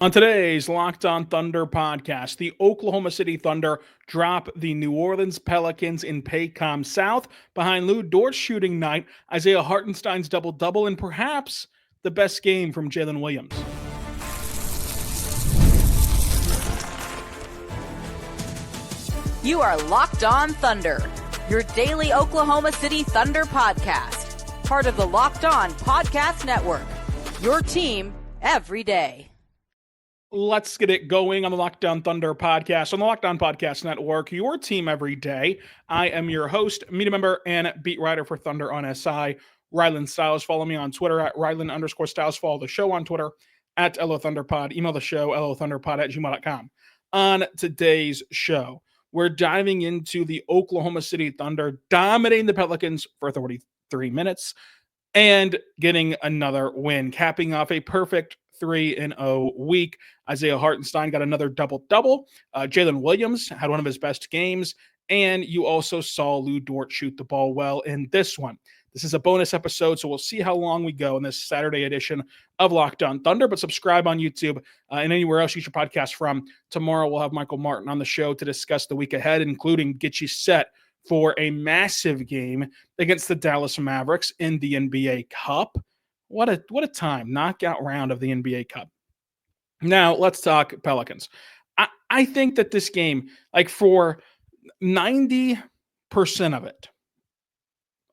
On today's Locked On Thunder podcast, the Oklahoma City Thunder drop the New Orleans Pelicans in Paycom South behind Lou Dort's shooting night, Isaiah Hartenstein's double-double, and perhaps the best game from Jalen Williams. You are Locked On Thunder, your daily Oklahoma City Thunder podcast, part of the Locked On Podcast Network, your team every day. Let's get it going on the Locked On Thunder podcast on the Locked On Podcast Network, your team every day. I am your host, media member, and beat writer for Thunder on SI, Ryland Styles. Follow me on Twitter at Ryland_Styles. Follow the show on Twitter at LOThunderPod. Email the show, LOThunderPod@gmail.com. On today's show, we're diving into the Oklahoma City Thunder dominating the Pelicans for 33 minutes and getting another win, capping off a perfect 3-0 week. Isaiah Hartenstein got another double-double. Jalen Williams had one of his best games, and you also saw Lou Dort shoot the ball well in this one. This is a bonus episode, so we'll see how long we go in this Saturday edition of Locked On Thunder, but subscribe on YouTube and anywhere else you get your podcast from. Tomorrow we'll have Michael Martin on the show to discuss the week ahead, including get you set for a massive game against the Dallas Mavericks in the NBA Cup. What a time, knockout round of the NBA Cup. Now, let's talk Pelicans. I think that this game, like for 90% of it,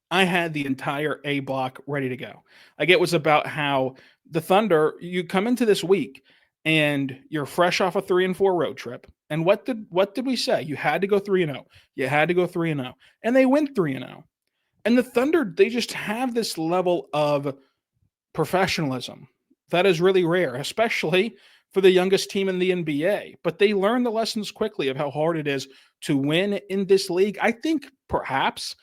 I had the entire A block ready to go. Like it was about how the Thunder, you come into this week and you're fresh off a 3-4 road trip. And what did we say? You had to go 3-0. You had to go 3-0. And they went 3-0. And the Thunder, they just have this level of professionalism that is really rare, especially for the youngest team in the NBA. But they learn the lessons quickly of how hard it is to win in this league. I think perhaps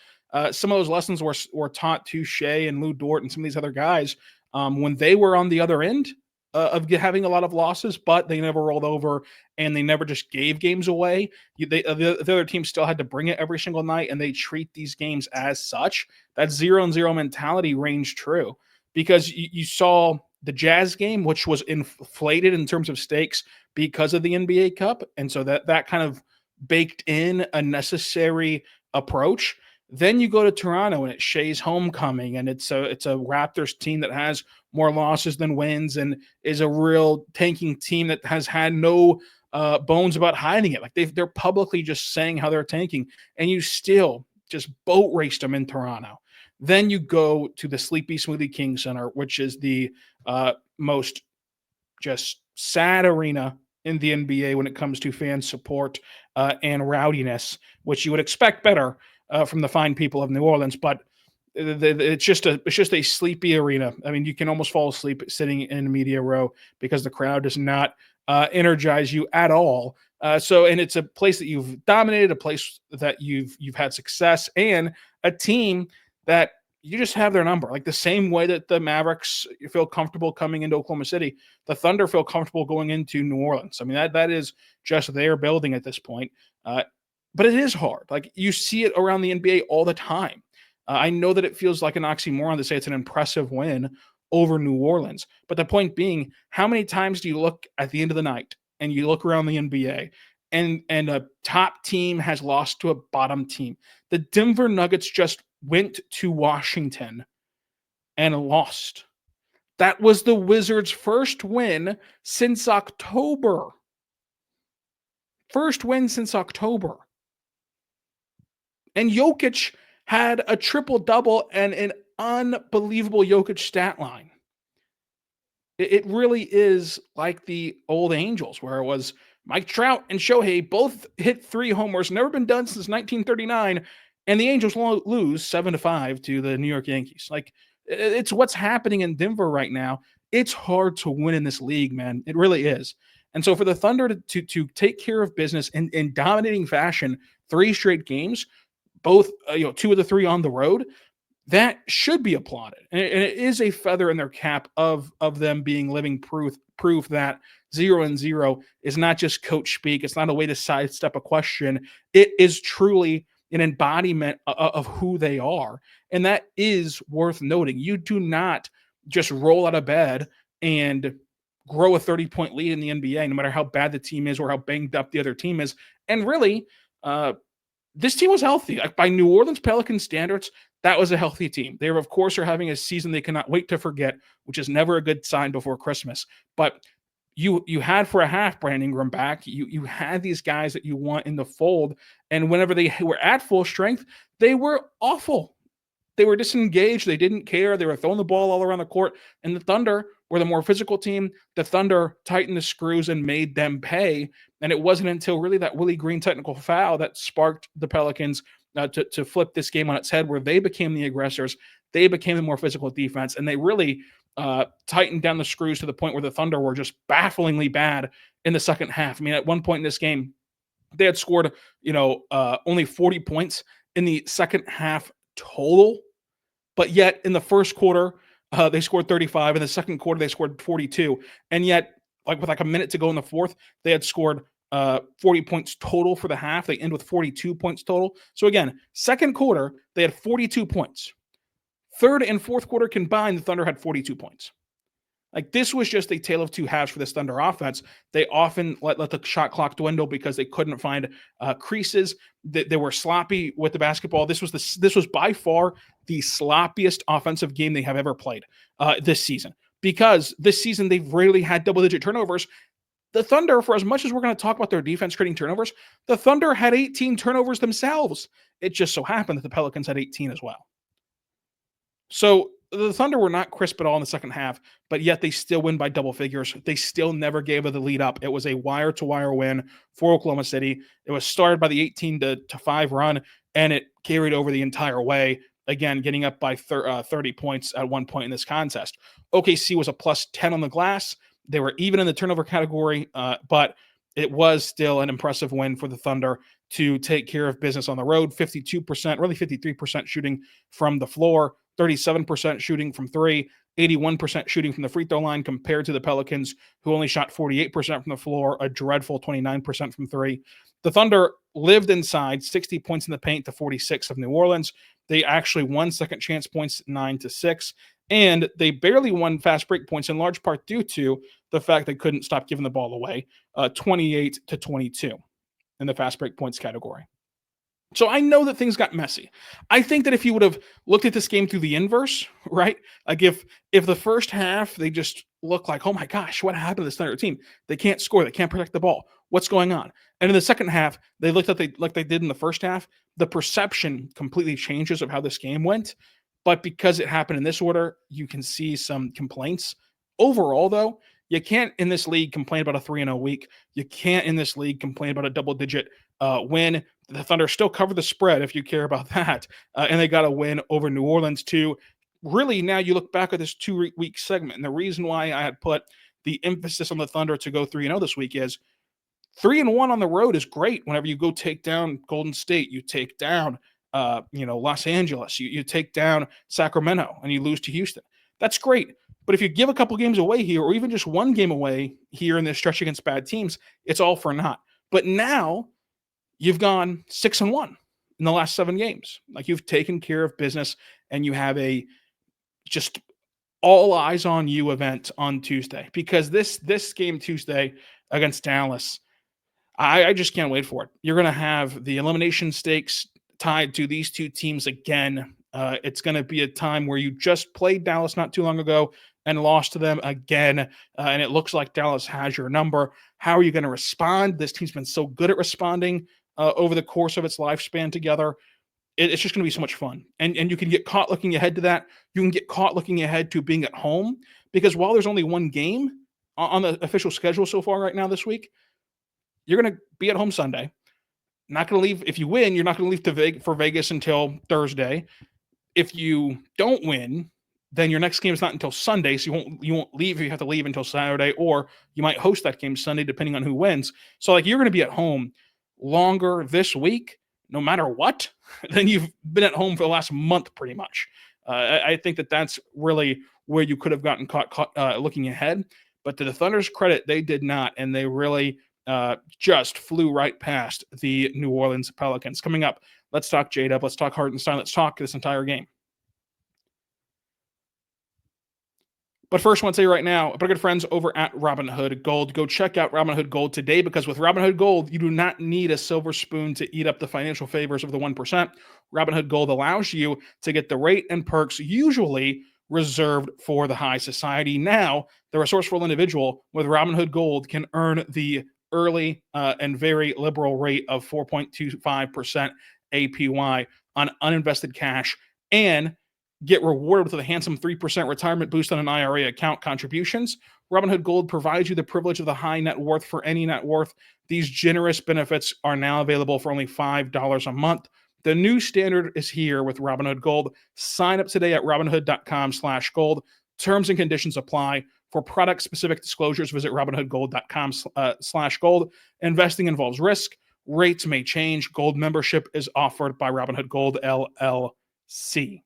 some of those lessons were taught to Shai and Lou Dort and some of these other guys when they were on the other end of having a lot of losses, but they never rolled over and they never just gave games away. The other team still had to bring it every single night, and they treat these games as such. That 0-0 mentality ranged true because you saw the Jazz game, which was inflated in terms of stakes because of the NBA Cup, and so that kind of baked in a necessary approach. Then you go to Toronto and it's Shai's homecoming, and it's a Raptors team that has more losses than wins and is a real tanking team that has had no bones about hiding it. Like they're publicly just saying how they're tanking, and you still just boat raced them in Toronto. Then you go to the Sleepy Smoothie King Center, which is the most just sad arena in the NBA when it comes to fan support and rowdiness, which you would expect better from the fine people of New Orleans, but it's just a sleepy arena. I mean, you can almost fall asleep sitting in media row because the crowd does not energize you at all. And it's a place that you've dominated, a place that you've had success, and a team that you just have their number. Like the same way that the Mavericks feel comfortable coming into Oklahoma City, the Thunder feel comfortable going into New Orleans. I mean, that is just their building at this point. But it is hard. Like you see it around the NBA all the time. I know that it feels like an oxymoron to say it's an impressive win over New Orleans. But the point being, how many times do you look at the end of the night and you look around the NBA and a top team has lost to a bottom team? The Denver Nuggets just went to Washington and lost. That was the Wizards' first win since October. First win since October. And Jokic had a triple-double and an unbelievable Jokic stat line. It really is like the old Angels, where it was Mike Trout and Shohei both hit 3 homers, never been done since 1939, and the Angels lose 7-5 to the New York Yankees. Like, it's what's happening in Denver right now. It's hard to win in this league, man. It really is. And so for the Thunder to take care of business in dominating fashion, 3 straight games, both 2 of the 3 on the road, that should be applauded. And it is a feather in their cap of them being living proof that 0-0 is not just coach speak. It's not a way to sidestep a question. It is truly an embodiment of who they are. And that is worth noting. You do not just roll out of bed and grow a 30-point lead in the NBA, no matter how bad the team is or how banged up the other team is. And really, this team was healthy. Like, by New Orleans Pelicans standards, that was a healthy team. They, of course, are having a season they cannot wait to forget, which is never a good sign before Christmas. But you had for a half Brandon Ingram back. You had these guys that you want in the fold, and whenever they were at full strength, they were awful. They were disengaged. They didn't care. They were throwing the ball all around the court. And the Thunder were the more physical team. The Thunder tightened the screws and made them pay. And it wasn't until really that Willie Green technical foul that sparked the Pelicans to flip this game on its head, where they became the aggressors. They became the more physical defense, and they really tightened down the screws to the point where the Thunder were just bafflingly bad in the second half. I mean, at one point in this game, they had scored, only 40 points in the second half total, but yet in the first quarter, they scored 35. In the second quarter, they scored 42. And yet, with a minute to go in the fourth, they had scored 40 points total for the half. They end with 42 points total. So again, second quarter, they had 42 points. Third and fourth quarter combined, the Thunder had 42 points. Like, this was just a tale of two halves for this Thunder offense. They often let the shot clock dwindle because they couldn't find creases. They were sloppy with the basketball. This was by far the sloppiest offensive game they have ever played this season, because this season they've rarely had double-digit turnovers. The Thunder, for as much as we're going to talk about their defense creating turnovers, the Thunder had 18 turnovers themselves. It just so happened that the Pelicans had 18 as well. So the Thunder were not crisp at all in the second half, but yet they still win by double figures. They still never gave it the lead up. It was a wire-to-wire win for Oklahoma City. It was started by the 18-5 run, and it carried over the entire way, again, getting up by 30 points at one point in this contest. OKC was a plus 10 on the glass. They were even in the turnover category, but it was still an impressive win for the Thunder to take care of business on the road. 52%, really 53% shooting from the floor, 37% shooting from three, 81% shooting from the free throw line, compared to the Pelicans, who only shot 48% from the floor, a dreadful 29% from three. The Thunder lived inside, 60 points in the paint to 46 of New Orleans. They actually won second chance points 9-6, and they barely won fast break points, in large part due to the fact they couldn't stop giving the ball away, 28-22 in the fast break points category. So I know that things got messy. I think that if you would have looked at this game through the inverse, right? Like, if the first half they just look like, oh my gosh, what happened to this Thunder team? They can't score. They can't protect the ball. What's going on? And in the second half, they looked like they did in the first half. The perception completely changes of how this game went. But because it happened in this order, you can see some complaints. Overall, though, you can't in this league complain about a 3-0 week. You can't in this league complain about a double-digit win. The Thunder still covered the spread, if you care about that. And they got a win over New Orleans, too. Really, now you look back at this 2-week segment, and the reason why I had put the emphasis on the Thunder to go 3-0 this week is 3-1 on the road is great. Whenever you go take down Golden State, you take down Los Angeles, you take down Sacramento, and you lose to Houston. That's great. But if you give a couple games away here, or even just one game away here in this stretch against bad teams, it's all for naught. But now you've gone 6-1 in the last 7 games. Like, you've taken care of business, and you have a just all eyes on you event on Tuesday, because this game Tuesday against Dallas, I just can't wait for it. You're going to have the elimination stakes tied to these two teams again. It's going to be a time where you just played Dallas not too long ago and lost to them again, and it looks like Dallas has your number. How are you going to respond? This team's been so good at responding over the course of its lifespan together. It's just going to be so much fun. And you can get caught looking ahead to that. You can get caught looking ahead to being at home, because while there's only one game on the official schedule so far right now this week, you're going to be at home Sunday. Not going to leave. If you win, you're not going to leave for Vegas until Thursday. If you don't win, then your next game is not until Sunday, so you won't leave if you have to leave until Saturday, or you might host that game Sunday, depending on who wins. So, like, you're going to be at home longer this week, no matter what, than you've been at home for the last month, pretty much. I think that's really where you could have gotten caught looking ahead. But to the Thunder's credit, they did not, and they really just flew right past the New Orleans Pelicans. Coming up, let's talk J-Dub, let's talk Hartenstein, let's talk this entire game. But first, I want to say right now, our good friends over at Robinhood Gold, go check out Robinhood Gold today, because with Robinhood Gold, you do not need a silver spoon to eat up the financial favors of the 1%. Robinhood Gold allows you to get the rate and perks usually reserved for the high society. Now, the resourceful individual with Robinhood Gold can earn the early and very liberal rate of 4.25% APY on uninvested cash, and get rewarded with a handsome 3% retirement boost on an IRA account contributions. Robinhood Gold provides you the privilege of the high net worth for any net worth. These generous benefits are now available for only $5 a month. The new standard is here with Robinhood Gold. Sign up today at robinhood.com/gold. Terms and conditions apply. For product-specific disclosures, visit robinhood.com/gold. Investing involves risk. Rates may change. Gold membership is offered by Robinhood Gold LLC.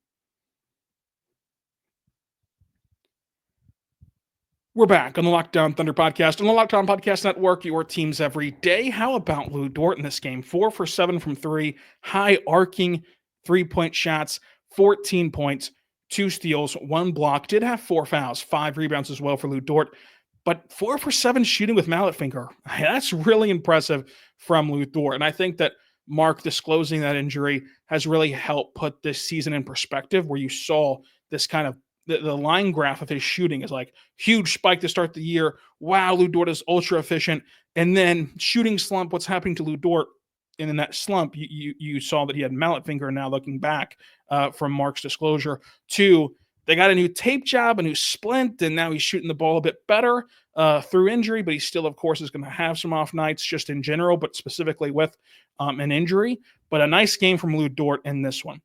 We're back on the Lockdown Thunder podcast, on the Lockdown Podcast Network, your teams every day. How about Lou Dort in this game? 4 for 7 from 3, high arcing 3-point shots, 14 points, 2 steals, 1 block. Did have 4 fouls, 5 rebounds as well for Lou Dort, but 4 for 7 shooting with mallet finger. That's really impressive from Lou Dort. And I think that Mark disclosing that injury has really helped put this season in perspective, where you saw this kind of the line graph of his shooting is like huge spike to start the year. Wow, Lou Dort is ultra efficient. And then shooting slump, what's happening to Lou Dort? And in that slump, you saw that he had mallet finger. Now looking back from Mark's disclosure, 2, they got a new tape job, a new splint, and now he's shooting the ball a bit better through injury, but he still, of course, is going to have some off nights just in general, but specifically with an injury. But a nice game from Lou Dort in this one.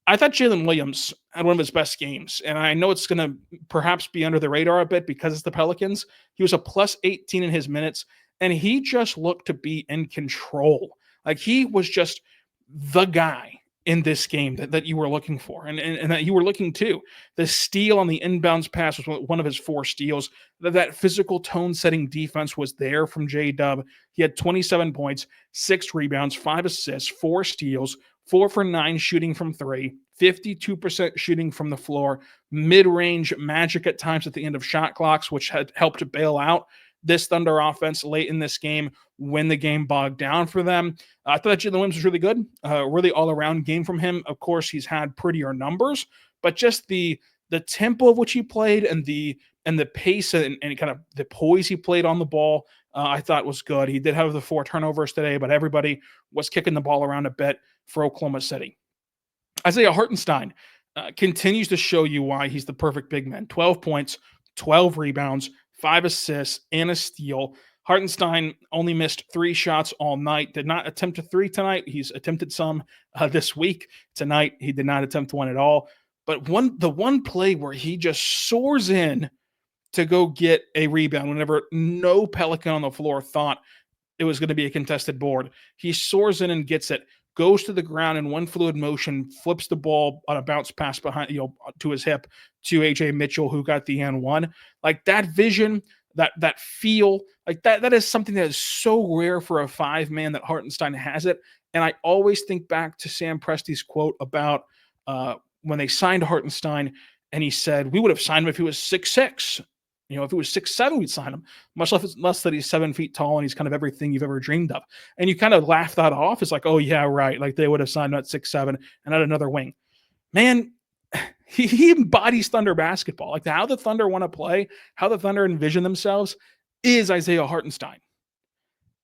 I thought Jalen Williams had one of his best games, and I know it's going to perhaps be under the radar a bit because it's the Pelicans. He was a plus 18 in his minutes, and he just looked to be in control. Like, he was just the guy in this game that you were looking for, and that you were looking to. The steal on the inbounds pass was one of his 4 steals. That physical tone-setting defense was there from J-Dub. He had 27 points, 6 rebounds, 5 assists, 4 steals, 4 for 9 shooting from 3, 52% shooting from the floor, mid-range magic at times at the end of shot clocks, which had helped to bail out this Thunder offense late in this game when the game bogged down for them. I thought Jalen Williams was really good, really all-around game from him. Of course, he's had prettier numbers, but just the tempo of which he played and the pace and kind of the poise he played on the ball, I thought was good. He did have the 4 turnovers today, but everybody was kicking the ball around a bit for Oklahoma City. Isaiah Hartenstein continues to show you why he's the perfect big man. 12 points, 12 rebounds, 5 assists, and a steal. Hartenstein only missed 3 shots all night. Did not attempt a 3 tonight. He's attempted some this week. Tonight, he did not attempt one at all. But the one play where he just soars in to go get a rebound whenever no Pelican on the floor thought it was going to be a contested board. He soars in and gets it, goes to the ground in one fluid motion, flips the ball on a bounce pass behind, to his hip to AJ Mitchell, who got the N1. Like, that vision, that feel, like that is something that is so rare for a 5-man that Hartenstein has it. And I always think back to Sam Presti's quote about when they signed Hartenstein, and he said, we would have signed him if he was 6'6". If he was 6'7", we'd sign him. Much less that he's 7 feet tall and he's kind of everything you've ever dreamed of. And you kind of laugh that off. It's like, oh yeah, right. Like, they would have signed him at 6'7" and had another wing. Man, he embodies Thunder basketball. Like, how the Thunder want to play, how the Thunder envision themselves is Isaiah Hartenstein.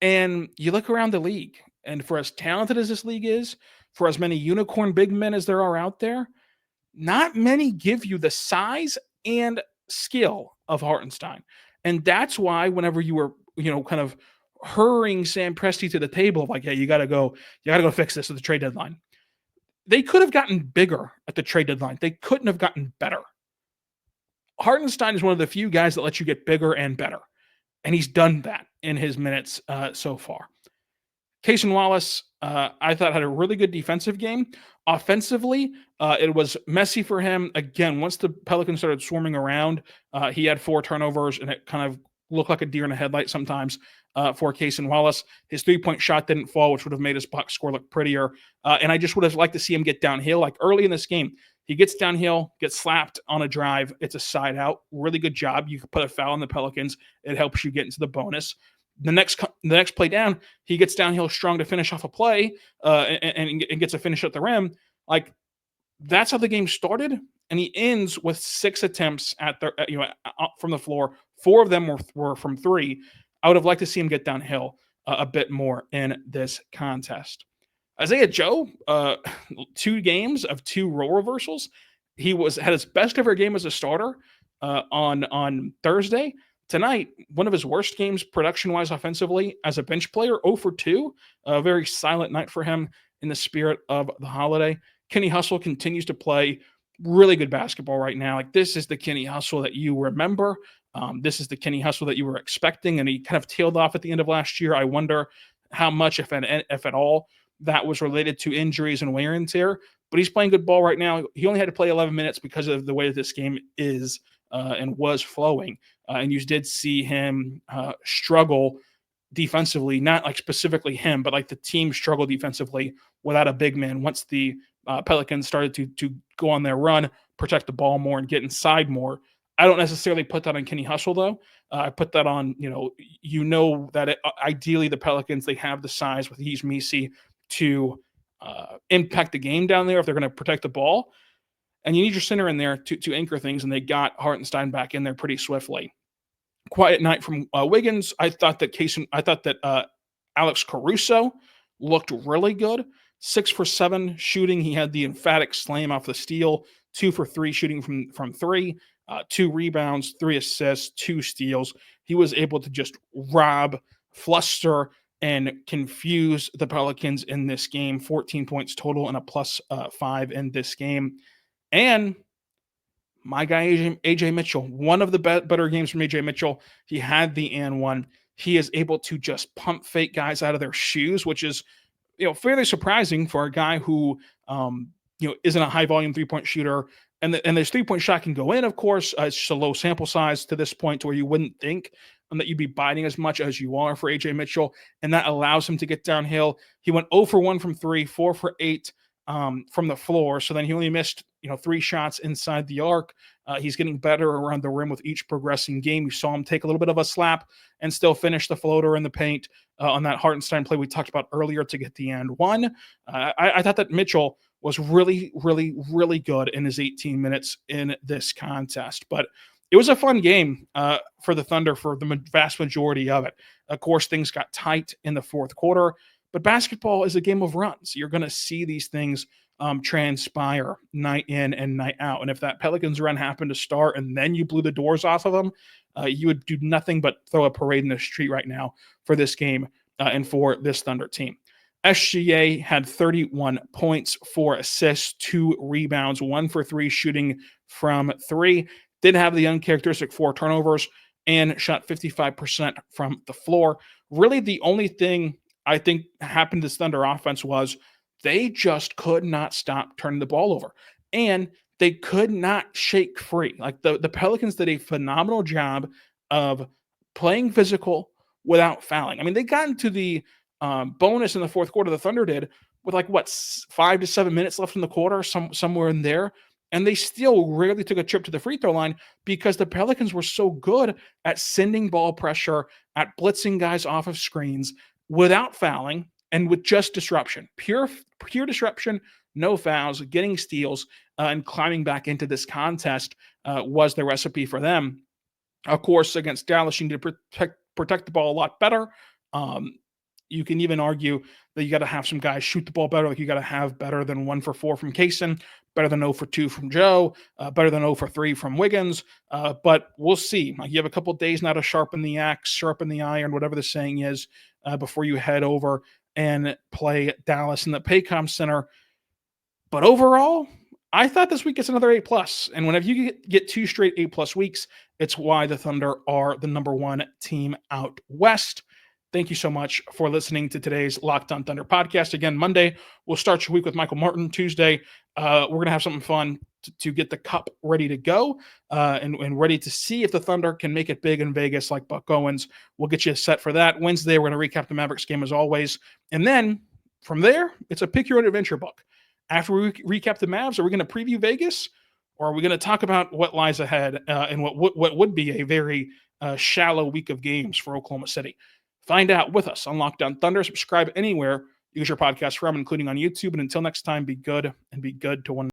And you look around the league, and for as talented as this league is, for as many unicorn big men as there are out there, not many give you the size and skill of Hartenstein. And that's why whenever you were, kind of hurrying Sam Presti to the table of like, yeah, you got to go fix this at the trade deadline. They could have gotten bigger at the trade deadline. They couldn't have gotten better. Hartenstein is one of the few guys that lets you get bigger and better. And he's done that in his minutes so far. Cason Wallace, I thought, had a really good defensive game. Offensively, it was messy for him. Again, once the Pelicans started swarming around, he had 4 turnovers, and it kind of looked like a deer in a headlight sometimes for Cason Wallace. His 3-point shot didn't fall, which would have made his box score look prettier. And I just would have liked to see him get downhill. Like, early in this game, He gets downhill, gets slapped on a drive. It's a side out. Really good job. You put a foul on the Pelicans. It helps you get into the bonus. The next play down, he gets downhill strong to finish off a play and gets a finish at the rim. Like, that's how the game started, and he ends with 6 attempts from the floor. 4 of them were from 3. I would have liked to see him get downhill a bit more in this contest. Isaiah Joe, 2 games of 2 role reversals. He had his best ever game as a starter on Thursday. Tonight, one of his worst games production-wise offensively as a bench player, 0 for 2. A very silent night for him in the spirit of the holiday. Kenny Hustle continues to play really good basketball right now. Like, this is the Kenny Hustle that you remember. This is the Kenny Hustle that you were expecting, and he kind of tailed off at the end of last year. I wonder how much, if at all, that was related to injuries and wear and tear. But he's playing good ball right now. He only had to play 11 minutes because of the way that this game is and was flowing. And you did see him struggle defensively, not like specifically him, but like the team struggled defensively without a big man. Once the Pelicans started to go on their run, protect the ball more, and get inside more. I don't necessarily put that on Kenny Hustle, though. I put that on, that ideally the Pelicans, they have the size with Yves Missi to impact the game down there if they're going to protect the ball. And you need your center in there to anchor things, and they got Hartenstein back in there pretty swiftly. Quiet night from Wiggins. I thought that Alex Caruso looked really good. 6 for 7 shooting. He had the emphatic slam off the steal. 2 for 3 shooting from 3. 2 rebounds, 3 assists, 2 steals. He was able to just rob, fluster, and confuse the Pelicans in this game. 14 points total and a plus 5 in this game. And my guy, AJ Mitchell, one of the better games from AJ Mitchell. He had the and one. He is able to just pump fake guys out of their shoes, which is, fairly surprising for a guy who, isn't a high volume 3-point shooter. And this 3-point shot can go in, of course. It's just a low sample size to this point to where you wouldn't think that you'd be biting as much as you are for AJ Mitchell. And that allows him to get downhill. He went 0 for 1 from 3, 4 for 8 from the floor. So then he only missed, 3 shots inside the arc. He's getting better around the rim with each progressing game. You saw him take a little bit of a slap and still finish the floater in the paint on that Hartenstein play we talked about earlier to get the and one. I thought that Mitchell was really, really, really good in his 18 minutes in this contest. But it was a fun game for the Thunder for the vast majority of it. Of course, things got tight in the fourth quarter, but basketball is a game of runs. You're going to see these things transpire night in and night out. And if that Pelicans run happened to start and then you blew the doors off of them, you would do nothing but throw a parade in the street right now for this game and for this Thunder team. SGA had 31 points, 4 assists, 2 rebounds, 1 for 3 shooting from 3. Did have the uncharacteristic 4 turnovers and shot 55% from the floor. Really, the only thing I think happened to this Thunder offense was they just could not stop turning the ball over. And they could not shake free. Like the Pelicans did a phenomenal job of playing physical without fouling. I mean, they got into the bonus in the fourth quarter, the Thunder did, with 5 to 7 minutes left in the quarter, somewhere in there. And they still rarely took a trip to the free throw line because the Pelicans were so good at sending ball pressure, at blitzing guys off of screens without fouling and with just disruption. Pure disruption, no fouls, getting steals, and climbing back into this contest was the recipe for them. Of course, against Dallas, you need to protect the ball a lot better. You can even argue that you got to have some guys shoot the ball better. Like you got to have better than 1 for 4 from Kaysen, better than 0 for 2 from Joe, better than 0 for 3 from Wiggins. But we'll see. You have a couple days now to sharpen the axe, sharpen the iron, whatever the saying is, before you head over and play Dallas in the Paycom Center. But overall, I thought this week gets another A+. And whenever you get 2 straight A+ weeks, it's why the Thunder are the number 1 team out west. Thank you so much for listening to today's Locked On Thunder podcast. Again, Monday, we'll start your week with Michael Martin. Tuesday, we're going to have something fun to get the cup ready to go and ready to see if the Thunder can make it big in Vegas like Buck Owens. We'll get you set for that. Wednesday, we're going to recap the Mavericks game as always. And then from there, it's a pick your own adventure book. After we recap the Mavs, are we going to preview Vegas, or are we going to talk about what lies ahead and what would be a very shallow week of games for Oklahoma City? Find out with us on Locked On Thunder. Subscribe anywhere you get your podcast from, including on YouTube. And until next time, be good and be good to one another.